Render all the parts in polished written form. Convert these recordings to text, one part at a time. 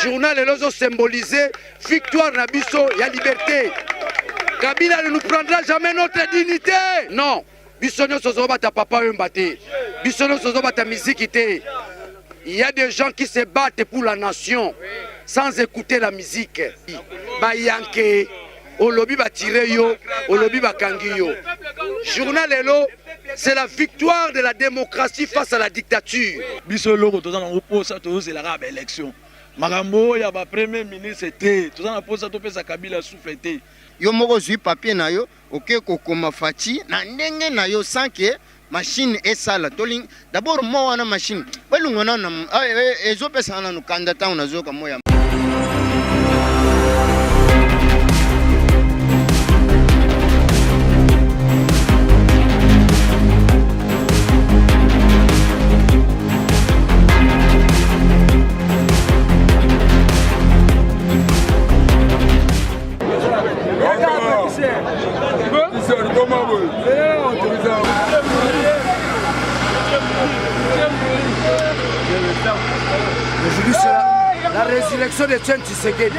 Journal est symbolisé victoire na biso ya liberté. Kabila ne nous prendra jamais notre dignité. Non. Bisonyo sozo bata papa mbate. Bisonyo sozo bata musique té. Il y a des gens qui se battent pour la nation sans écouter la musique. Bayanke, olobi ba tire yo, olobi ba kangi yo. Journal Elo, c'est la victoire de la démocratie face à la dictature. Biso loko tozana ngoposa tozo c'est la élection. Makambo ya ba premier ministre était tozana posa to pesa Kabila souffleté. Yo moko zui papier na yo, OK kokoma fati na ndenge na yo sans que machine esala toling d'abord mo wana machine balungona na ezo pesa na candidat on azoka moya. Aujourd'hui, c'est la résurrection de Etienne Tshisekedi.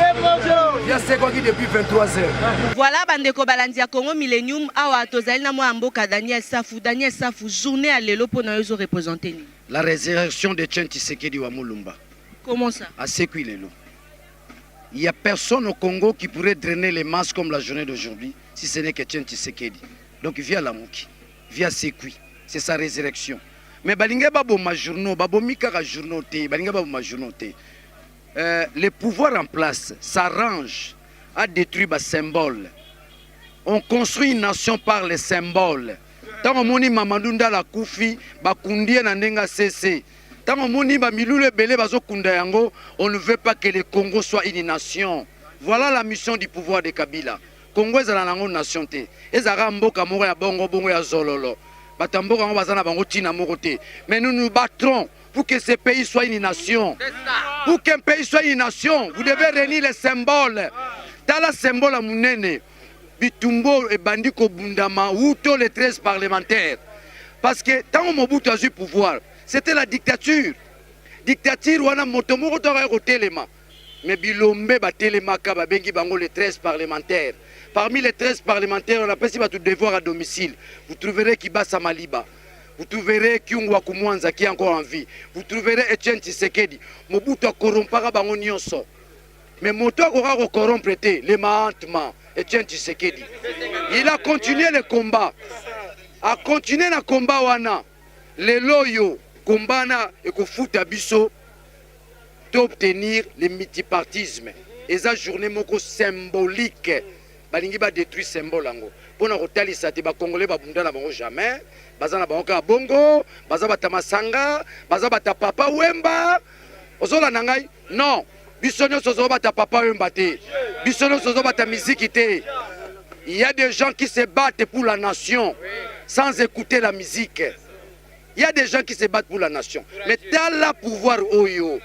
Il y a Sekwaki depuis 23 heures. Voilà, Bandeko Balandia Congo Millennium, Awa Tozali na Mboka Daniel Safou, journée à l'élo pour nous représenter. La résurrection de Etienne Tshisekedi wa Mulumba. Comment ça? À Sekui Lelo. Il n'y a personne au Congo qui pourrait drainer les masses comme la journée d'aujourd'hui si ce n'est qu'Etienne Tshisekedi. Donc via Lamuki, via Sekui, c'est sa résurrection. Mais balinga babo ma journaux, babo mikaka journaux te, balinga babo ma journaux te. Les pouvoirs en place s'arrangent à détruire les symboles. On construit une nation par les symboles. Tant on moni Mamadou la Koufi, bakundi na ndenga cessé. Tant on moni ba milule belé bazo kunda yango, on ne veut pas que le Congo soit une nation. Voilà la mission du pouvoir de Kabila. Congo est une nation te. Ezara mboka moko ya bongo bongo ya zololo. Mais nous nous battrons pour que ce pays soit une nation. Pour qu'un pays soit une nation, vous devez réunir les symboles. Dans le symbole à Mounene, Bitumbo et Bandiko Bundama, ou tous les 13 parlementaires. Parce que tant que Mobutu a eu pouvoir, c'était la dictature. Dictature, on a motomo au téléma. Mais Bilombe, Batelema, Kababengi, Bango, les 13 parlementaires. Parmi les 13 parlementaires, on appelle tout devoir à domicile. Vous trouverez Kibasa Maliba. Vous trouverez Kyungwa Kumwanza qui est encore en vie. Vous trouverez Etienne Tshisekedi. Mobutu a corrompu Bango Nyonso. Mais Moto a corrompu les Mahatma, Etienne Tshisekedi. Il a continué le combat. A continué le combat wana. Les loyaux, combat na et ko futa biso d'obtenir le multipartisme. Et ça journée moko symbolique. Balingi ba détruire symbole ango. Pona kotalisa te ba congolais ba bunda na bango jamais. Bazana bango ka bongo, bazaba tamasanga, bazaba ta papa Wemba. Ozola nangai? Non. Bisonyo sozo ba ta papa Wemba te. Bisonyo sozo ba ta musique te. Il y a des gens qui se battent pour la nation sans écouter la musique. Il y a des gens qui se battent pour la nation. Mais dans la pouvoir oyo,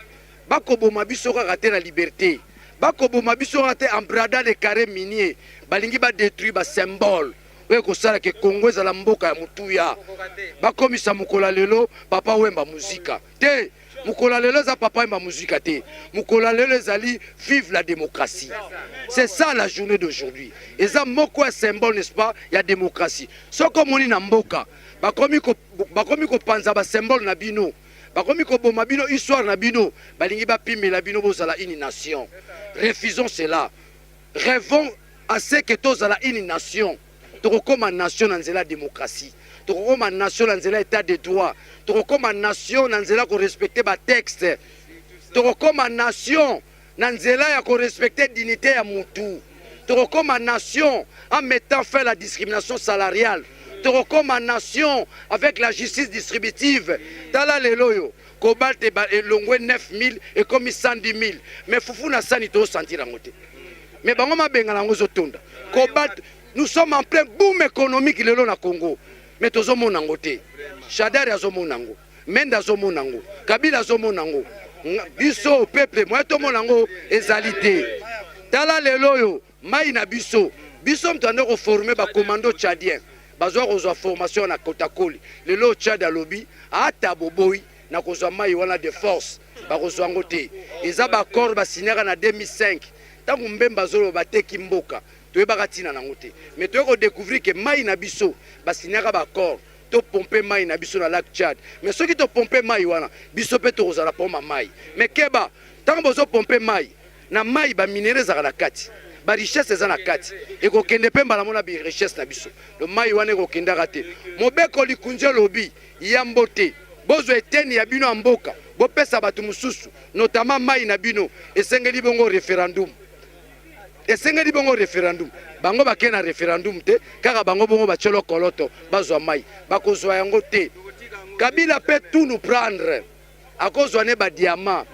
bakobo mabiso ka rater la liberté. Bakobo mabiso raté en brada de carré minier balingi ba détruire ba symbole we ko sala ke Congo za la mboka ya mutuya bakomisa mukola lelo papa Wemba muzika te mukola lelo za papa Wemba muzika te mukola lelo zali vive la démocratie. C'est ça la journée d'aujourd'hui. Et ça moko symbole, n'est-ce pas, il y a démocratie. Soko moni na mboka bakomi ko panza ba symbole na bino. Bakomi ko boma bino histoire na bino balingi ba pimela bino bozala une nation. Refusons cela. Rêvons à ce que tous à une nation. Comme une nation dans la démocratie. Comme une nation dans l'état de droit. Comme une nation dans la respecter les textes. Comme une nation dans la respecter la dignité à Moutou. Comme une nation en mettant fin à la discrimination salariale. Comme une nation avec la justice distributive. Dans la leloyo. Cobalt et Longwe 9 000 et comme 110 000. Mais Foufou n'a pas de sentir en côté. Mais Cobalt, nous sommes en plein boom économique le Congo. Mais tous les gens côté. Chadar a zomonango, Menda zomonango, Kabila zomonango, Biso peuple, moi tout monango ezalité. Tala leloyo, maïna biso, biso m'tande reformer ba commando tchadien. Bazoa reçoit formation na Kotakoli. Lelo Tchad à lobby, à Taboboy. Na kozwa mai wana de force bakozwa yango te. Eza bakor basignaka na 2005 ntango Mbemba azolo bateki mboka toyebaka ntina nango te. Mais toyei kodécouvrir ke mai na biso basignaka bakor to pompe mai na biso na lac Tchad. Mais soki to pompe mai wana biso pe tokozala poma mai. Mais keba ntango bozo pompe mai na mai ba minéraux ezaka na kati. Ba richesse eza na kati. Ekokende pe mbala mona bi richesse na biso. Le mai wana ekokendaka te. Mobeko likunje lobi ya mbote. Bozwa eteni ya bino ya mboka. Bopesa bato mosusu notamment mai na bino esengeli bongo référendum. Esengeli bongo référendum. Bango bakena na référendum te kaka bango bongo bachelo koloto bazwa mai bakozwa yango te. Kabila peut tout nous prendre à cause ne ba diamant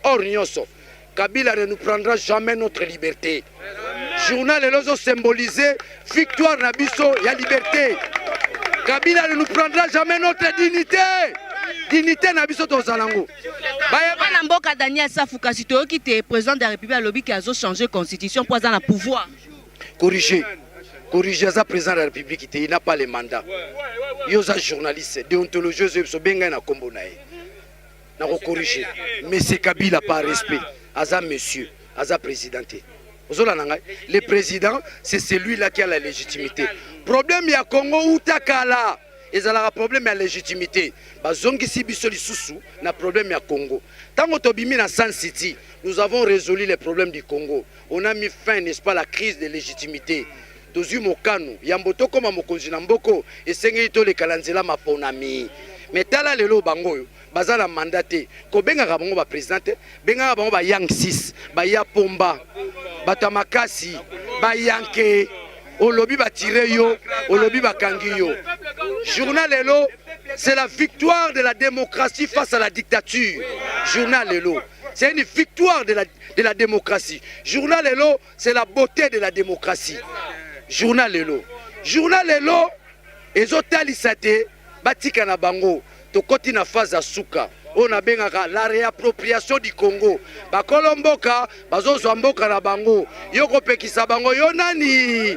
or nyonso. Kabila ne nous prendra jamais notre liberté. Journal elozo symboliser victoire na biso ya liberté. Kabila ne nous prendra jamais notre dignité. Dignité na biso tozalango. Bana mboka Daniel Safou kasi toyoki te président de la République alobi ki azo changer constitution pour avoir le pouvoir. Corriger za président de la République il n'a pas le mandat. Yoza journaliste déontologie zo benga na kombo na ye. Na ko corriger. Mais c'est Kabila par respect. Aza monsieur, aza présidenté. Le président, c'est celui-là qui a la légitimité. Problème ya Congo ou takala. Ils ont un problème à la légitimité. Bazongi si bisoli sousou na problème ya Congo. Tant que tobimi na San City, nous avons résolu les problèmes du Congo. On a mis fin, n'est-ce pas, à la crise de légitimité. Tozu mokano, yamboto koma mokonzi na mboko, esengeli to le kalanzela maponami. Mais tala lelo bango bazala mandaté ko benga bango ba président benga bango ba yang 6 ba ya pomba batamakasi ba yanke olobi ba tire yo olobi ba kangi yo. Journal lelo c'est la victoire de la démocratie face à la dictature. Journal lelo c'est une victoire de la démocratie. Journal lelo c'est la beauté de la démocratie. Journal lelo ezotalisate batika na bango tokoti na phase ya suka on a bengaka la réappropriation du Congo bakolomboka bazozwa mboka na bango yoko pekisa bango yo nani.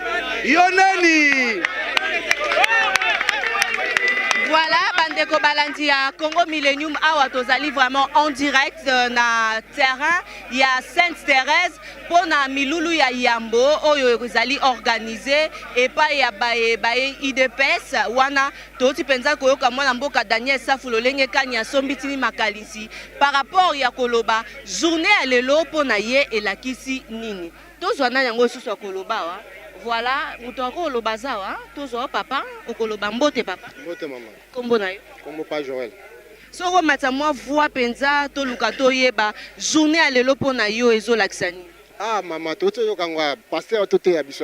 Voilà, Bandeko Balandi ya Congo Millennium awa tozali vraiment en direct na terrain ya Sainte-Thérèse pour na milulu ya Yambo oyo ezali organisé et pas ya bae IDPS wana toti penza koyoka mwana mboka Daniel Safou lolenge kanya sombitini makalisi par rapport ya koloba journée ya lelo pona ye elakisi nini tozwana yango susu koloba wa. Voilà, mutoko lo bazawa, tozo papa, okoloba mbote papa. Mbote maman. Kombo na yo. Kombo pa Joël. Soko mata moi voix penza to lukato yeba journée à lelo pona yo ezo laksani. Ah maman, toto yo kangwa pasteur toté ya biso.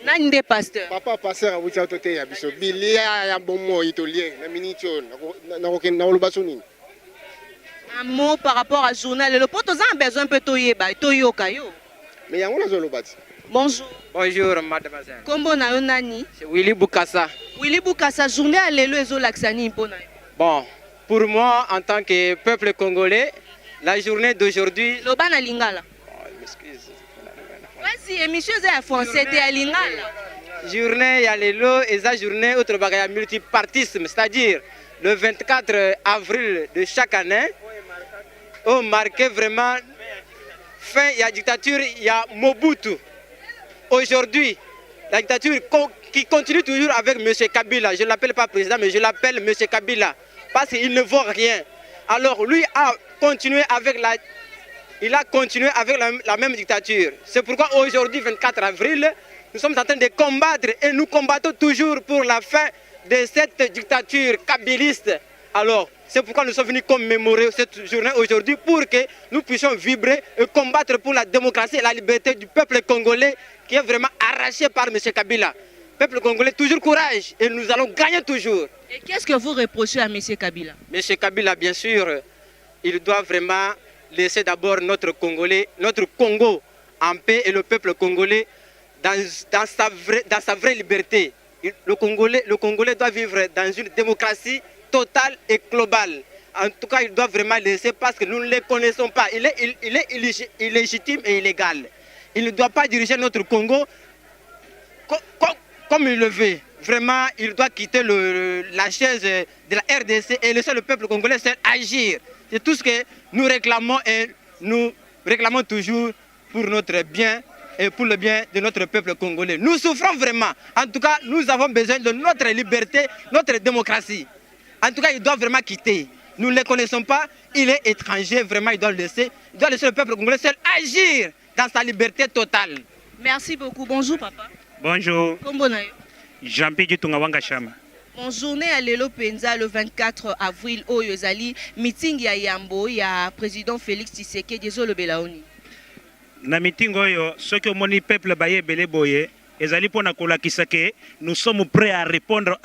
Nani nde pasteur? Papa pasteur awuti toté ya biso. Bilia ya bomo itolien na minitio na oloba sonini. Un mot par rapport à journée lelo poto za besoin peu to yeba to yoka yo. Mais yango na zolobati. Bonjour. Bonjour, mademoiselle. Kombo na yo nani? C'est Willy Boukassa. Willy Boukassa, journée à l'élo ezo laksani mpona. Bon, pour moi, en tant que peuple congolais, la journée d'aujourd'hui... Loba na lingala. Oh, m'excuse. Vas-y, émission est français, t'es à lingala. Journée, il y a l'élo et la journée autre bagage multipartisme, c'est-à-dire le 24 avril de chaque année, on marquait vraiment fin, il y a dictature, il y a Mobutu. Aujourd'hui, la dictature qui continue toujours avec M. Kabila, je ne l'appelle pas président, mais je l'appelle M. Kabila, parce qu'il ne vaut rien. Alors lui a continué avec la même dictature. C'est pourquoi aujourd'hui, 24 avril, nous sommes en train de combattre et nous combattons toujours pour la fin de cette dictature kabiliste. Alors, c'est pourquoi nous sommes venus commémorer cette journée aujourd'hui pour que nous puissions vibrer et combattre pour la démocratie et la liberté du peuple congolais qui est vraiment arraché par M. Kabila. Peuple congolais, toujours courage et nous allons gagner toujours. Et qu'est-ce que vous reprochez à M. Kabila? M. Kabila, bien sûr, il doit vraiment laisser d'abord notre Congo en paix et le peuple congolais dans sa vraie liberté. Le Congolais doit vivre dans une démocratie totale et globale. En tout cas, il doit vraiment laisser parce que nous ne le connaissons pas. Il est illégitime et illégal. Il ne doit pas diriger notre Congo comme il le veut. Vraiment, il doit quitter la chaise de la RDC et laisser le peuple congolais seul agir. C'est tout ce que nous réclamons et nous réclamons toujours pour notre bien et pour le bien de notre peuple congolais. Nous souffrons vraiment. En tout cas, nous avons besoin de notre liberté, notre démocratie. En tout cas, il doit vraiment quitter. Nous ne le connaissons pas, il est étranger, vraiment, il doit laisser le peuple congolais seul agir dans sa liberté totale. Merci beaucoup. Bonjour, papa. Bonjour. Kombo na yo? Jean-Pierre Dutungawanga Chama. Mon journée à Lelo Penza le 24 avril au Yozali, meeting ya Yambo, ya président Félix Tshisekedi Ezolo Belaoni. Na meeting oyo, ce que moni peuple baye belé boye, ezali pona kolakisa ke nous sommes prêts à répondre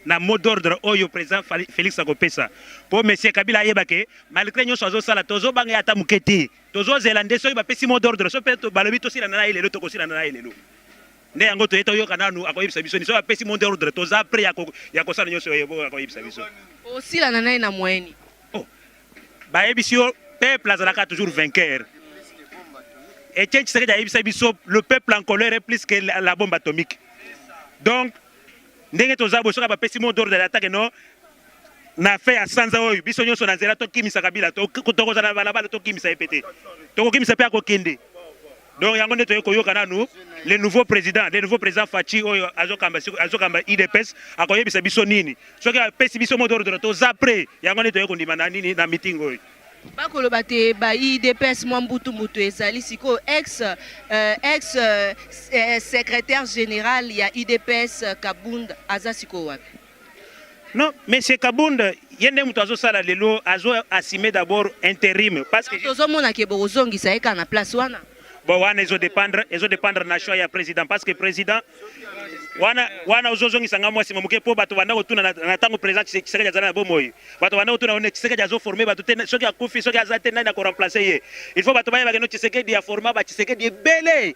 na mot d'ordre oyo président Félix Akopesa. Pour monsieur Kabila yebake, malgré nyonso azosala tozo banga ata muketi. Tozo zelande soyo bapesi mot d'ordre, so peut balobi to sila na elelo to kosila na elelo. Ne yango to eto yo kananu akoyebisa biso ni so bapesi mot d'ordre toza prêt ya kosala nyonso yebo akoyebisa biso. Osila na na moyeni. Oh. Bayebisi yo peuple azalaka toujours vainqueur. Et le peuple en colère est plus que la bombe atomique. Donc, ndenge tozabo soka bapesi mot d'ordre d'attaque non na fait à sanza oyo biso nyonso na nzela to kimisa kabila to kotokoza na balabala to kimisa epete. To kimisa pe akokende. Donc yango nde toyo koyoka nanu le nouveau président Fachi oyo azokamba IDPS akoyebisa biso nini. Soki apesi biso mot d'ordre to zapre yango nde toyo kondima na nini na meeting oyo. Bakoloba te ba IDPS Mwambutu Mutu ezali siko ex secrétaire général ya IDPS Kabunda aza siko wapi? Non, mais c'est Kabunda yende mutu azosala lelo azo assumer d'abord intérim parce que tozomona ke bozongisa eka na place wana. Bon wana ezo dépendre na choix ya président parce que président wana ozozongisa nga mwasi mamuke po bato banda kotuna na tango président Tshisekedi azana na bomoyi bato banda kotuna one Tshisekedi azo former bato te soki akufi soki azate nani ko remplacer ye il faut bato bayeba que no Tshisekedi a former ba Tshisekedi ebele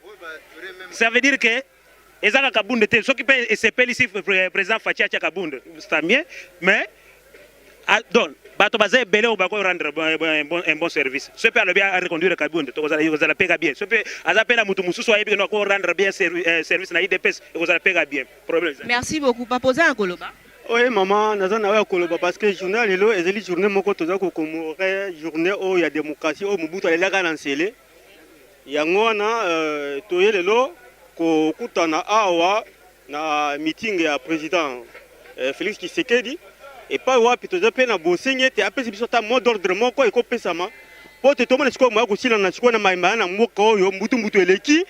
ça veut dire que ezaka Kabunda te soki pe sepeli ici président Fachi acha Kabunda c'est mieux mais donc bato baza belé ou bako rendre un bon service ce peut le bien à reconduire Kabunda to kozala pega bien ce peut azapela mutu mususu ayebi no ko rendre bien service na IDPS et kozala pega bien problème. Merci beaucoup papa za koloba. Oui maman nazana wa koloba parce que journée lelo ezeli journée moko toza ko commémorer journée o ya démocratie o Mobutu alelaka na nsele yango wana toye lelo ko kutana awa na meeting ya président Félix Tshisekedi. Et pas wapi toza pe na bosenye te apesi biso ta mot d'ordre moko ekopesama po te tomona sikoyo moya kosila na sikoyo na mayimba na mboka oyo mbutu eleki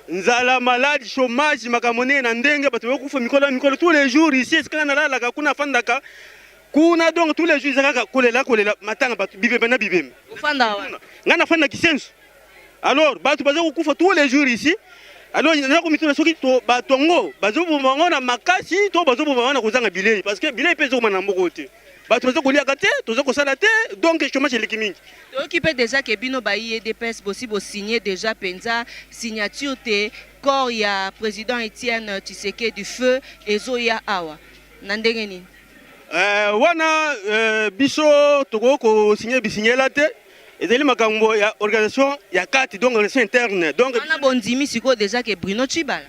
nzala maladi chômage makambo ndenge na ndenge bato bakufa mikolo tous les jours ici esika nalalaka kuna afandaka kuna donc tous les jours ezalaka kolela matanga bato bibembe na bibembe nga nafanda kisenso alors bato baza kokufa tous les jours ici. Alors il y a comité soki to batongo bazobuma na makasi to bazobuma na kozanga bilei parce que bilei pezo mana mboko te bato bazo kolia kate tozo kosala te donc chômage eleki mingi to ki peut déjà que bino ba IDPS possible signer déjà penza signature te corps ya président Etienne Tshisekedi du feu ezo ya awa na ndenge nini wana biso toko ko signer bisignela te ezali makambo ya organisation ya kati donc organisation interne donc wana bondimi siko déjà que Bruno Chibala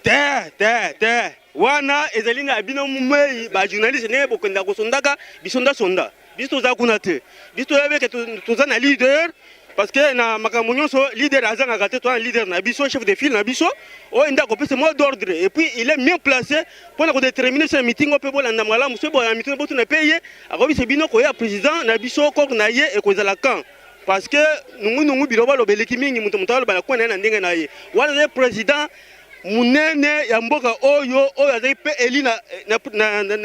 te wana ezali na bino mumei ba journaliste ne bokenda ko sondaka bisonda biso za kuna te biso yebeke toza na leader parce que na makambo nyonso leader azanga kate to leader na biso chef de file na biso o enda ko pese mot d'ordre et puis il est mieux placé pour na ko déterminer ce meeting o pe bolanda malamu so bo ya meeting bo tuna payer akobi se bino ko ya président na biso ko na ye e ko zala kan parce que nungu biloba lo beleki mingi mutu bala ko na ndenge na ye wana le président munene ya mboka oyo azali pe eli na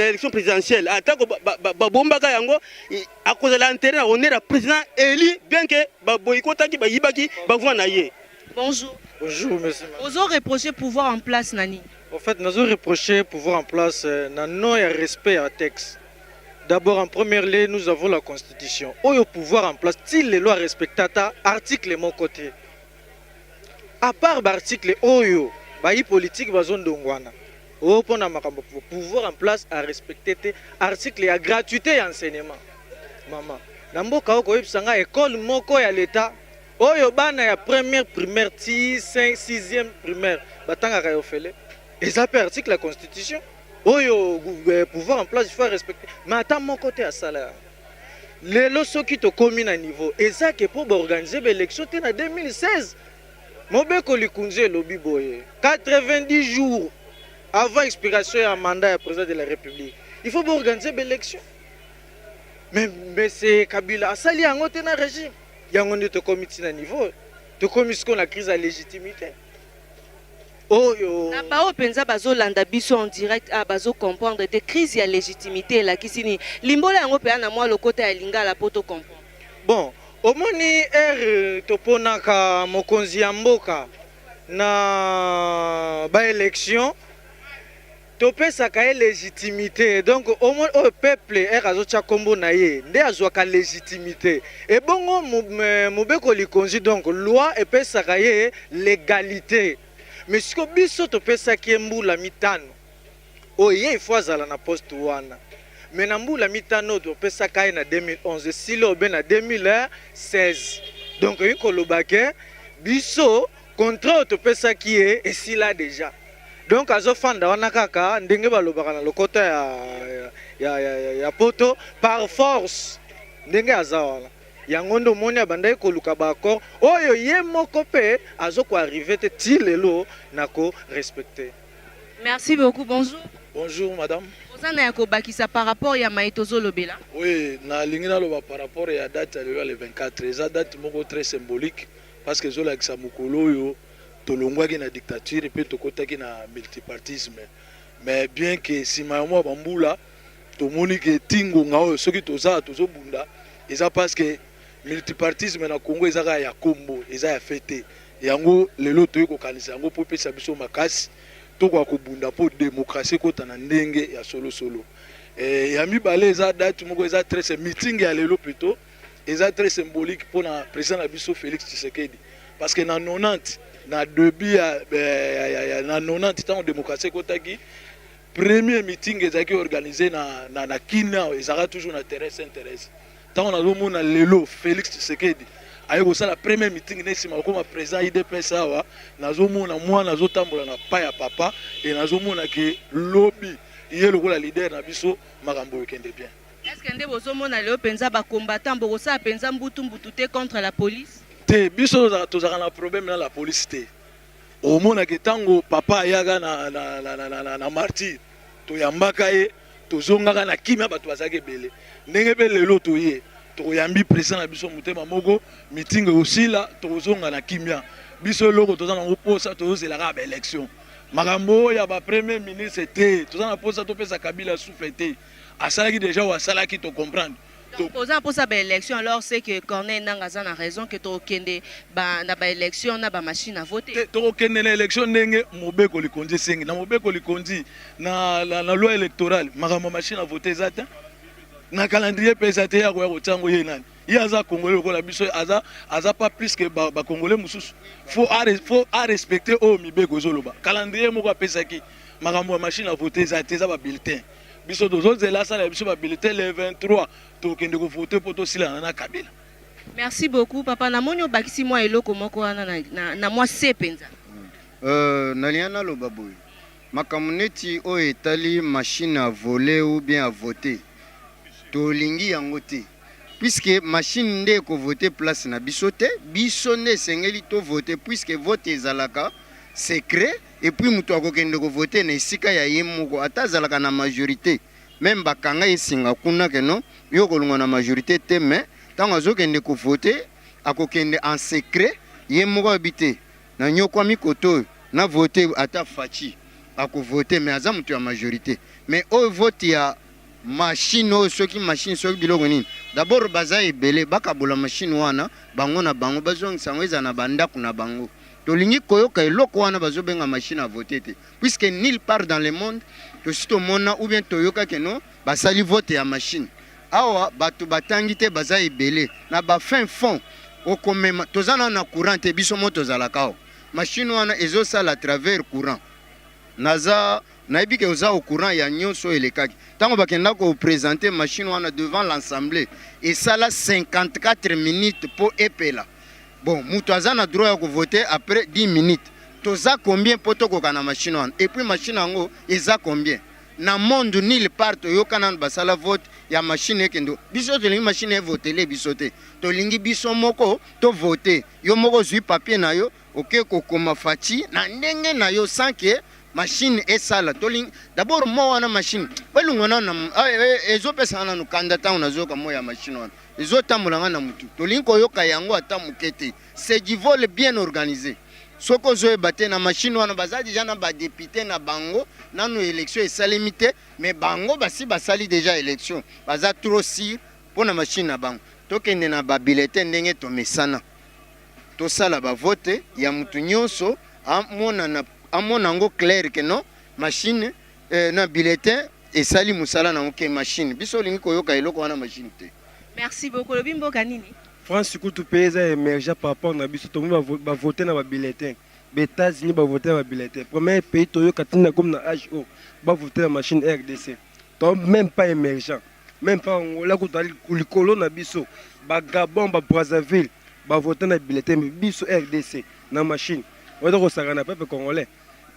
élection présidentielle atako babombaka yango akozala intérêt na honneur président eli bien que baboyikotaki bayibaki bavua na ye. Bonjour monsieur. Ozo reprocher pouvoir en place nani? En fait nous reprocher pouvoir en place na non ya respect à texte. D'abord en première lieu nous avons la constitution oyo pouvoir en place til les lois respectata article mon côté à part l'article oyo bayi politique bazon dongwana o pona makambo pouvoir en place à respecter te article ya gratuité ya enseignement maman na mboka oko yebisanga école moko ya l'état oyo bana ya première primaire ti 6e primaire batanga ka yofele eza pe article la constitution oyo pouvoir en place il faut respecter mais ata moko te à salaire lelo soki tokomi na niveau ezake mpo baorganize baélection te na 2016 Mobeko Likunzi elobi boye 90 jours avant expiration ya mandat ya président de la République il faut organiser l'élection. Mais c'est Kabila asali yango te na régime yango nde tokomi na niveau tokomi siko na crise ya légitimité oyo na bao penza bazolanda biso en direct bazo comprendre te crise ya légitimité la kisini limbola yango pe na mwa lokota ya lingala poto comprendre. Bon omoni toponaka mokonzi ya mboka na ba élection topesaka ye légitimité donc au peuple azotia kombo na ye nde azwaka légitimité et bongo Mobeko Likonzi donc loi epesaka ye légalité mais siko biso topesaki ye mbula mitano oye il faut azala na poste wana mais na mbula mitano topesaka ye na 2011 silo obe na 2016 donc yikolobake biso contrat topesaki ye esila déjà donc azofanda wana kaka ndenge balobaka na lokota ya poto par force ndenge aza wana yango ndo moni abandaki koluka baaccord oyo ye moko mpe azoko arrive te ti lelo nako respecter. Merci beaucoup, bonjour. Bonjour madame. Ozana ya kobakisa par rapport ya maitozo lobela. Oui, na lingi na loba par rapport ya date ya le 24 eza date moko très symbolique parce que zolakisa mokolo oyo tolongwaki na dictature pe tokotaki na multipartisme mais bien que sima ya mwa bambula tomoni ke tingonga oyo soki tozobunda eza parce que multipartisme na Congo ezaka ya kombo eza ya fete yango lelo toyi kokanisa yango po pesa biso makasi tokwa kobunda po démocratie kota na ndenge ya solo ya mibale eza date moko eza très meeting ya lelo plutôt eza très symbolique pour na président na biso Félix Tshisekedi parce que na 90 na début na 90 temps démocratie kotaki premier meeting ezaki organisé na Kina ezaka toujours na terrain Saint-Thérèse tant on a domona lelo Félix Tshisekedi ayeko sala premier meeting nesima comme président IDPS awa nazomona mwana nazotambola na pa ya papa et nazomona ke lobby ye lokola leader na biso makambo ekende bien. Est-ce que ndé bozomona leo penza ba combattant bokosa penza mbutu te contre la police? Te biso tozaka na problème na la police te. Omona ke tango papa yaga na martyr toyambaka ye tozongaka na kimia bato bazaki ebele ndenge pe lelo toye toyambi président na biso motema moko meeting osila tozonga na kimia biso loko toza na posa tozelaka ba élection makambo ya ba premier ministre te toza na posa topesa Kabila souffleté asalaki déjà ou asalaki to comprendre. Posant pour sa élection, alors c'est que Corneille Nangaza a raison que tu as élection, na machine à voter. Tu as l'élection, Mobeko Likonzi sengi. Na Mobeko Likonzi na loi électorale, machine à voter zata. Na calendrier pesate ya kwa tango yenan. Il y a za Congolais ko la biso aza pas plus que ba Congolais mususu. Faut respecter au Mibeko zoloba. Calendrier moko pesaki. Machine à voter zata za ba bulletin. Biso dozo la sala biso ba bulletin le 23 to kende ko voter poto sila na Kabila. Merci beaucoup papa na monyo bakisi moi eloko moko wana na moi sepenza. Naliana lo baboy. Makamuneti o etali machine à voler ou bien à voter. To lingi yango te. Puisque machine nde ko voter place na biso te, biso ne sengeli to voter puisque vote ezalaka secret. Et puis mutu akokende ko voter na esika ya ye moko atazalaka na majorité même bakanga esinga kuna keno yo kolunga na majorité te mais tango azokende ko voter akokende en secret ye moko habité na nyokwa mikoto na voter ata fachi ako voter mais aza mutu ya majorité mais au vote ya machine o soki machine soki biloko nini d'abord baza ebele bakabola machine wana bango na bango bazongisa ngo eza na bandako na bango. Tolingi koyoka eloko wana bazobenga machine à voter te puisque nulle part dans le monde to sito mona ou bien toyoka keno basali vote ya machine awa bato batangi te baza ebele na ba fin fond okomema tozana na courant te biso moto zalakao machine wana ezosala à travers courant naza nayebi ke oza au courant ya nyonso elekaki tango bakenda ko présenter machine wana devant l'assemblée et ça la 54 minutes pour epela. Bon, Moutouazan a droit à voter après 10 minutes. Toza combien pour to kokana machine et puis machine ango eza combien. na monde nulle part toyoka nanu basala vote ya machine ekendo biso tolingi machine evotele biso te tolingi biso moko tovote yo moko zwi papier na yo oke kokoma faci na ndenge na yo sans que machine esala tolingi d'abord mo wana machine balungana na ezopesa nanu kanda ntango nazoyoka mo ya machine wana ezotambolanga na mutu tolingi koyoka yango ata moke te c'est du vol bien organisé soko ozoyeba te na machine wana baza deja na badepute na bango nanu élection esalemi te mais bango basi basali déjà élection baza trop sûr mpo na machine na bango tokende na babilete ndenge tomesana tosala bavote ya mutu nyonso amona yango clair ke non machine na bulletin esali mosala nango ke machine biso olingi koyoka eloko wana machine te. Merci beaucoup. Lobi mboka nini? France surtout pays est émergent par rapport à biso, tout le monde va voter dans le bulletin. Les États-Unis va voter dans le bulletin. Premier pays toyo katina comme na HO va voter dans la machine RDC. Donc même pas émergent, même pas Angola kutali kulikolo na biso, ba Gabon, ba Brazzaville va voter dans le bulletin mais biso RDC na machine. On doit resserrer na peuple congolais.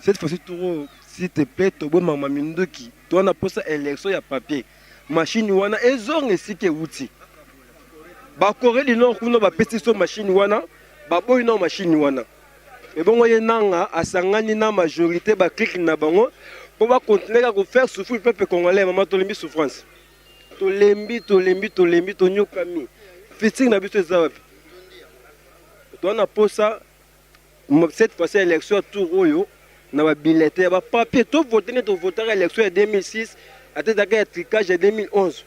Cette fois-ci tout s'il te plaît to bo mama mindoki, toi na posa élection ya papier. Machine wana ezong esike outil. Ba Corée du Nord kuna ba pestiso machine wana ba boy na machine wana et bon ye nanga asangani na majorité ba clique na bango pour ba continuer à faire souffrir le peuple congolais maman to lembi souffrance to lembi to nyokami fitting na biso zawapi to na posa cette fois élection tour oyo na ba bulletin ba papier to voter à l'élection de 2006 à tête de tricage de 2011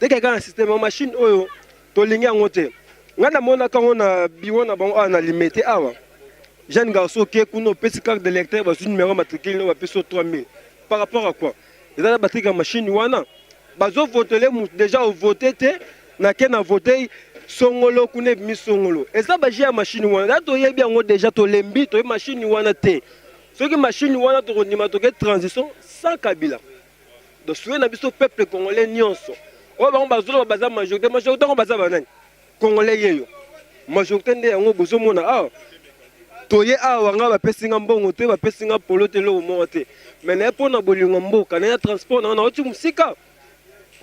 dès qu'il y a un système machine oyo tolingi yango te ngana mona kango na biwo na bango na limité awa jeune garçon qui kuno opesi carte d'électeur ba numéro matricule no ba peso 3000 par rapport à quoi ezala batiki ya machine wana bazo voter déjà au voter te na ke na voter songolo kune mi songolo eza ba ya machine wana to yebi yango déjà to lembi to machine wana te soki machine wana to konima to ke transition sans Kabila donc soué na biso peuple congolais nyonso o bango bazolo baza majorité ko baza banani congolais yeyo majorité nde yango bozo mona ah toye awa nga bapesinga mbongo te bapesinga polo te lo mo te mais na pona bolingo mboka na transport na oti musika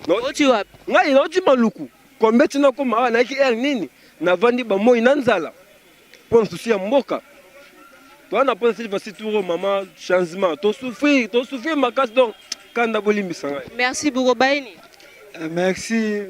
oti wapi ngai oti maluku kombeti na ko mawa na ki er nini na vandi ba moi na nzala pour souci ya mboka to na pona silva situro mama changement to souffrir makas donc kanda bolimbisa ngai. Merci beaucoup Baini. Merci.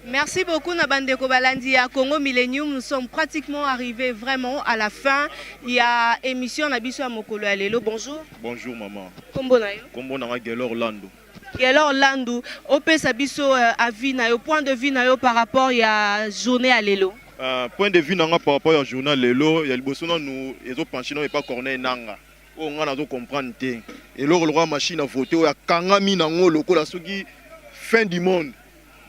Merci beaucoup Nabandeko Balandi à Congo Millennium. Nous sommes pratiquement arrivés vraiment à la fin. Il y a émission Nabiso à Mokolo Alelo. Bonjour. Bonjour maman. Kombo na yo. Kombo na Gelo Orlando. Gelo Orlando. Ope Sabiso à vie na yo. Point de vue na yo par rapport à journée à Lelo. Point de vue nanga par rapport à journée à Lelo, il y a le bossona nous ils ont penché non et pas corner nanga. On a comprendre te et le roi machine à voter ya kangami nango lokola soki fin du monde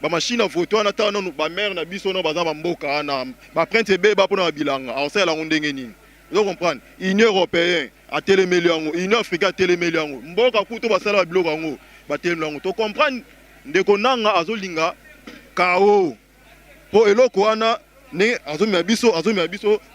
ba machine à voter on attend non ba mère na biso no baza ba mboka na ba prince be ba pona bilanga alors ça la ndenge nini vous comprendre union européenne a télémeli yango union africaine a télémeli yango mboka kuto basala ba biloko yango ba télémeli yango to comprendre ndeko nanga azolinga kao po eloko wana ne azomia biso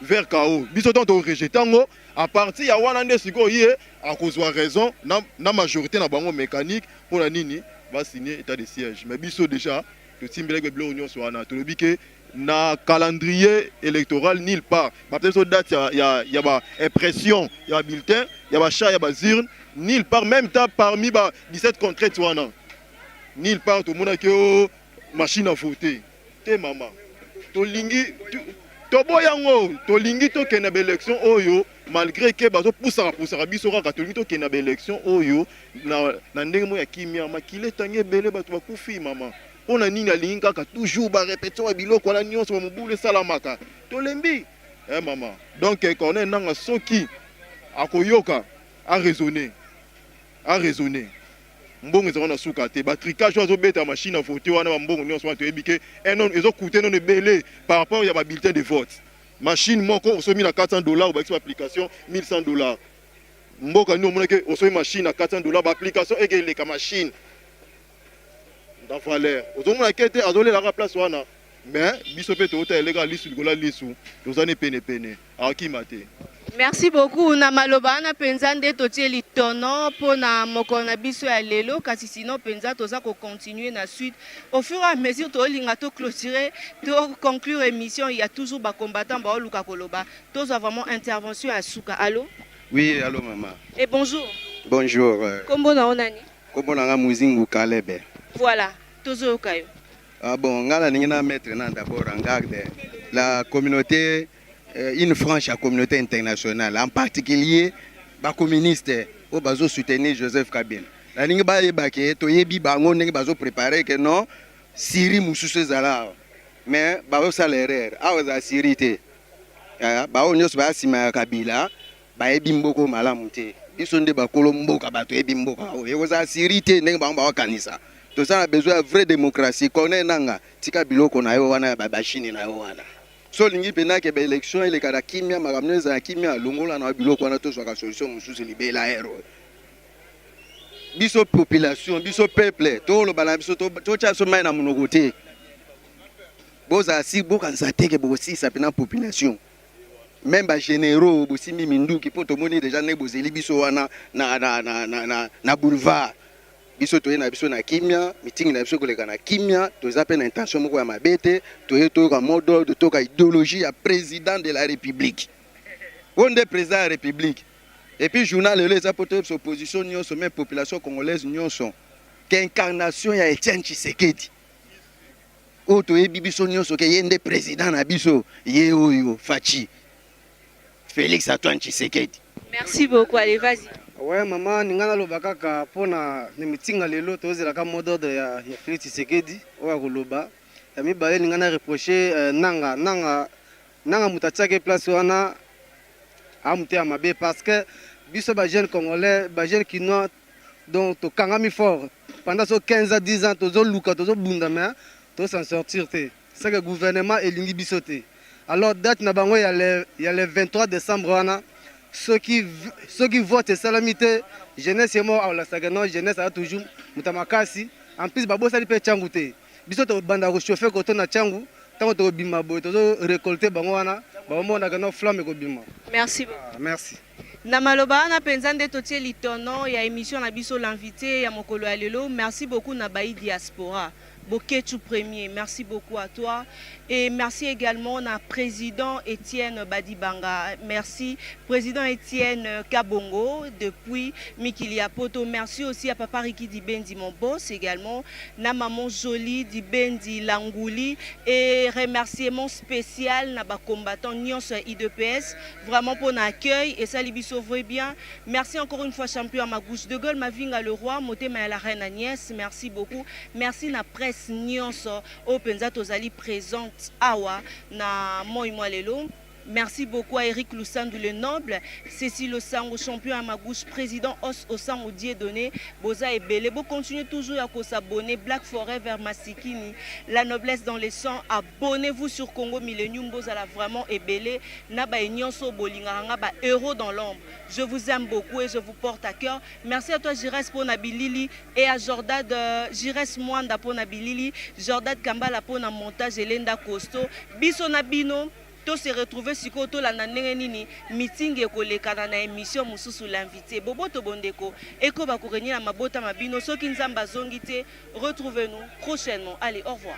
vers kao biso tant to rejetango à partir ya wana nde siko ye a kozwa raison na majorité na bango mécanique pour la nini va signer état de siège mais biso déjà le timbele que bleu union so wana to lobike na calendrier électoral nulle part ba peut-être date ya ba impression ya bulletin ya ba chat ya ba zurne nulle part même temps parmi ba 17 contraintes wana nulle part to mona ke machine à voter te maman tolingi toboyango tolingi to kena ba élection oyo malgré que bazo poussera biso ka tolingi to kena ba élection oyo na ndenge mo ya kimia makile tangi belé bato bakufi maman pona nini alingi kaka toujours ba répétition ya biloko la nyonso ba mobule salamaka tolembi maman donc connaît nanga soki akoyoka a raisonner mbongo ezaka na suka te ba tricage ozo beta machine à voter wana mbongo nyonso wana toyebi ke non ezo coûter non ebele par rapport ya ba bulletin de vote machine moko osomi na $400 ba application $1100 mboka ni omona ke osomi machine à $400 ba application egele ka machine dans valeur ozomona ke te azolela ka place wana mais biso pe to ota elega lisu likola lisu tozane pene akima te. Merci beaucoup. Na maloba na penza nde totie litono pour na mokona biso ya lelo kasi sinon penza toza ko continuer na suite au fur et à mesure to linga to clôturer to conclure émission il y a toujours ba combattant ba luka koloba to vraiment intervention à suka. Allô? Oui, allô maman. Et bonjour. Bonjour. Kombo na onani? Kombo na nga Muzingu Kalebe. Voilà, tozo kayo. Ah bon, ngala ningina mettre na d'abord en garde la communauté une franche communauté internationale, en particulier les communistes qui ont soutenu Joseph Kabila. La ligne est to préparé que non, Syrie moussous zala, mais ba ça l'erreur. Ah Syrie té. Ba on yos ba sima Kabila, ba ebimboko malamuté. Bisonde ba kolombo ka bato ebimboka. E oza Syrie té ndenge ba kanisa. Tout ça a besoin de vraie démocratie. Connaît nanga tika biloko na yo wana ba Chine na yo wana. So lingi pena ke ba élection ile kada kimia makamne za kimia longola na biloko wana to soka solution mususu libela hero. Biso population, biso peuple, to lo bala biso to cha so mai na monogote. Boza si boka nzate ke bosi sa pena population. Même ba généraux bosi mindu ki poto moni déjà ne bozeli biso wana na boulevard. Biso toye na biso na kimia meeting na biso koleka na kimia toza pe na intention moko ya mabete toye toyoka mode de toka idéologie ya président de la république onde président de la république et puis journal les apôtres opposition nyonso même population congolaise nyonso qu'incarnation ya Etienne Tshisekedi o toye biso nyonso ke yende président na biso ye oyo Fachi Félix Antoine Tshisekedi. Merci beaucoup, allez vas-y. Ouais maman ningana lobaka ka pona ni mitinga lelo tozela ka mode de ya Félix Tshisekedi oya koloba ya mibale ningana reprocher nanga mutatiake place wana amute ya mabe parce que biso ba jeune congolais ba jeune kinois donc to kangami fort pendant so 15 à 10 ans tozo luka tozo bunda mais to s'en sortir te c'est que gouvernement elingi biso te alors date na bango ya le 23 décembre wana ceux qui votent salamité jeunesse est mort à la sagano jeunesse a toujours mutamakasi en plus babo sali pe changu te biso to banda ko chauffer ko to na changu tango to bima boy to récolter bango wana ba mo na kana flamme ko bima. Merci beaucoup. Merci. Na maloba na penza nde totie litono ya émission na biso l'invité ya mokolo ya lelo. Merci beaucoup na baï diaspora. Boketu premier, merci beaucoup à toi. Et merci également à président Étienne Badibanga. Merci président Étienne Kabongo depuis Mikilia Poto. Merci aussi à papa Riki Dibendi, mon boss également. Na maman Jolie Dibendi Langouli. Et remerciement spécial na ba combattant Nyons IDPS. Vraiment pour l'accueil et ça libi sauve bien. Merci encore une fois champion à ma gauche de gueule, ma vinga le roi, motema la reine Agnès. Merci beaucoup. Merci na presse Nyonso Openza Tozali présente awa na moi lelo. Merci beaucoup à Eric Lussandu le noble, Cécile Osango champion à ma gauche, président Os Osango Dieudonné, Boza et Belé. Vous continuez toujours à s'abonner. Black Forever Masikini, la noblesse dans les sangs. Abonnez-vous sur Congo Millennium, Boza la vraiment et Belé. Naba Nyonso Bolinganga, ba héros dans l'ombre. Je vous aime beaucoup et je vous porte à cœur. Merci à toi Jires pour Nabilili et à Jordan Jires Mwanda pour Nabilili, Jordan Kambala pour na montage et Lenda Costo. Biso Nabino. To se retrouver siko to la ndenge nini meeting ekoleka na émission mususu l'invité boboto bondeko eko ba ko na mabota mabino soki nzamba zongi te retrouvez-nous prochainement. Allez, au revoir.